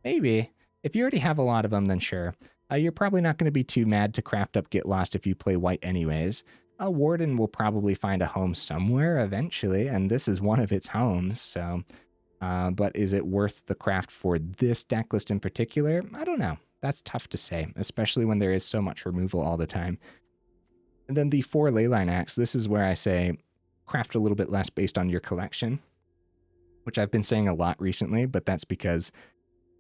Maybe. If you already have a lot of them, then sure. You're probably not going to be too mad to craft up Get Lost if you play white anyways. A Warden will probably find a home somewhere eventually, and this is one of its homes, so... but is it worth the craft for this deck list in particular? I don't know. That's tough to say, especially when there is so much removal all the time. And then the 4 Leyline Axe, this is where I say craft a little bit less based on your collection, which I've been saying a lot recently, but that's because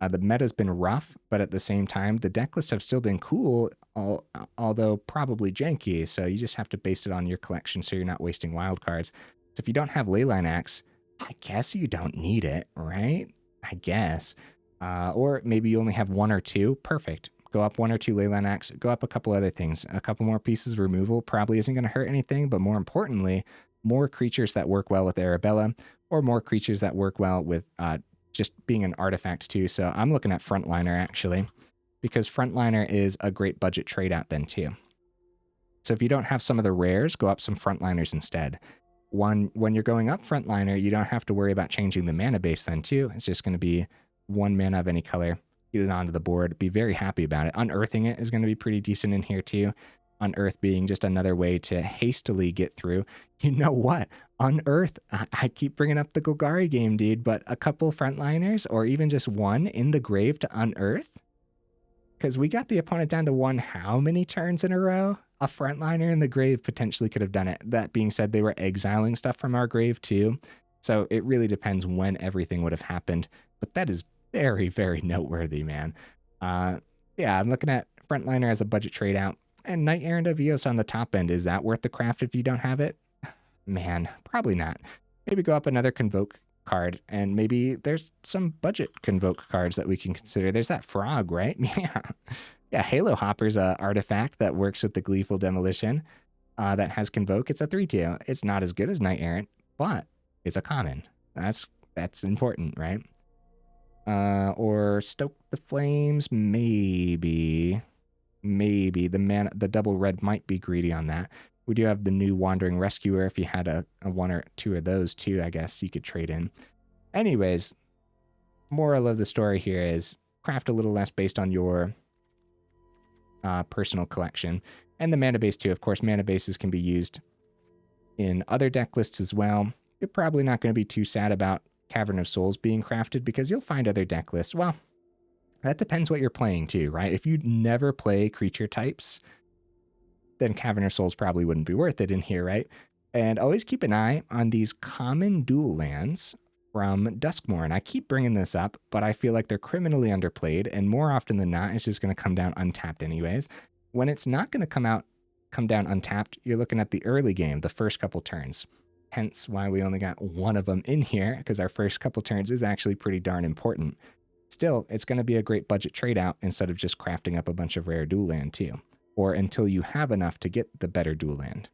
the meta's been rough, but at the same time, the deck lists have still been cool, although probably janky, so you just have to base it on your collection so you're not wasting wild cards. So if you don't have Leyline Axe, I guess you don't need it, right? I guess. Or maybe you only have 1 or 2. Perfect. Go up 1 or 2 Leyline Axe. Go up a couple other things. A couple more pieces of removal probably isn't going to hurt anything, but more importantly, more creatures that work well with Arabella, or more creatures that work well with just being an artifact too. So I'm looking at Frontliner actually, because Frontliner is a great budget trade out then too. So if you don't have some of the rares, go up some Frontliners instead. When you're going up Frontliner, you don't have to worry about changing the mana base then too. It's just going to be 1 mana of any color. Get it onto the board. Be very happy about it. Unearthing it is going to be pretty decent in here too. Unearth being just another way to hastily get through. You know what? Unearth, I keep bringing up the Golgari game, dude, but a couple Frontliners or even just 1 in the grave to unearth? Because we got the opponent down to 1 how many turns in a row? A Frontliner in the grave potentially could have done it. That being said, they were exiling stuff from our grave too. So it really depends when everything would have happened. But that is very, very noteworthy, man. Yeah, I'm looking at Frontliner as a budget trade out. And Knight-Errant of Eos on the top end. Is that worth the craft if you don't have it? Man, probably not. Maybe go up another Convoke card, and maybe there's some budget Convoke cards that we can consider. There's that Frog, right? Yeah. Yeah, Halo Hopper's a artifact that works with the Gleeful Demolition that has Convoke. It's a 3/2. It's not as good as Knight-Errant, but it's a common. That's important, right? Or Stoke the Flames, maybe. Maybe the double red might be greedy on that. We do have the new Wandering Rescuer. If you had a 1 or 2 of those too, I guess you could trade in. Anyways, moral of the story here is craft a little less based on your personal collection. And the mana base too. Of course, mana bases can be used in other deck lists as well. You're probably not going to be too sad about Cavern of Souls being crafted because you'll find other deck lists. Well, that depends what you're playing too, right? If you never play creature types, then Cavern of Souls probably wouldn't be worth it in here, right? And always keep an eye on these common dual lands from Duskmourn. And I keep bringing this up, but I feel like they're criminally underplayed, and more often than not, it's just going to come down untapped anyways. When it's not going to come down untapped, you're looking at the early game, the first couple turns. Hence why we only got 1 of them in here, because our first couple turns is actually pretty darn important. Still, it's going to be a great budget trade out instead of just crafting up a bunch of rare dual land too, or until you have enough to get the better dual land.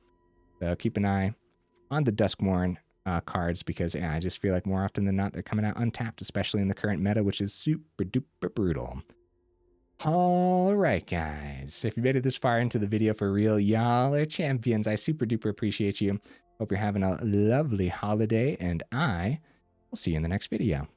So keep an eye on the Duskmourn cards because yeah, I just feel like more often than not they're coming out untapped, especially in the current meta, which is super duper brutal. All right, guys. If you made it this far into the video for real, y'all are champions. I super duper appreciate you. Hope you're having a lovely holiday, and I will see you in the next video.